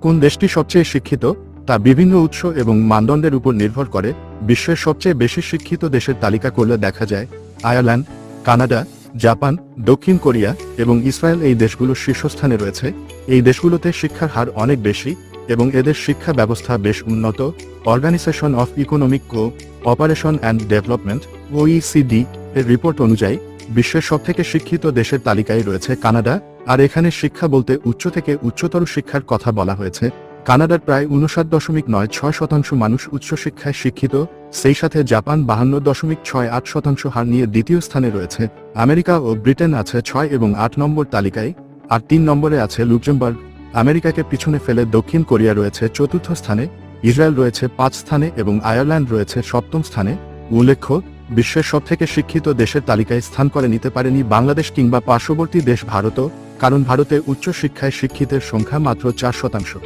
কোন দেশটি সবচেয়ে শিক্ষিত তা বিভিন্ন উৎস এবং মানদণ্ডের উপর নির্ভর করে। বিশ্বের সবচেয়ে বেশি শিক্ষিত দেশের তালিকা করলে দেখা যায় আয়ারল্যান্ড, কানাডা, জাপান, দক্ষিণ কোরিয়া এবং ইসরায়েল এই দেশগুলো শীর্ষস্থানে রয়েছে। এই দেশগুলোতে শিক্ষার হার অনেক বেশি এবং এদের শিক্ষা ব্যবস্থা বেশ উন্নত। Organisation of economic cooperation and development OECD এর রিপোর্ট অনুযায়ী বিশ্বের সবথেকে শিক্ষিত দেশের তালিকায় রয়েছে কানাডা। আর এখানে শিক্ষা বলতে উচ্চ থেকে উচ্চতর শিক্ষার কথা বলা হয়েছে। কানাডার প্রায় 59.96% মানুষ উচ্চশিক্ষায় শিক্ষিত। সেই সাথে জাপান 52.68% হার নিয়ে দ্বিতীয় স্থানে রয়েছে। আমেরিকা ও ব্রিটেন আছে 6 এবং 8 নম্বর তালিকায়, আর 3 নম্বরে আছে লুক্সেমবার্গ। আমেরিকাকে পিছনে ফেলে দক্ষিণ কোরিয়া রয়েছে 4র্থ স্থানে, ইসরায়েল রয়েছে 5 স্থানে এবং আয়ারল্যান্ড রয়েছে 7ম স্থানে। উল্লেখ্য, বিশ্বের সবথেকে শিক্ষিত দেশের তালিকায় স্থান করে নিতে পারেনি বাংলাদেশ কিংবা পার্শ্ববর্তী দেশ ভারতও, কারণ ভারতে উচ্চশিক্ষায় শিক্ষিতের সংখ্যা মাত্র 4%।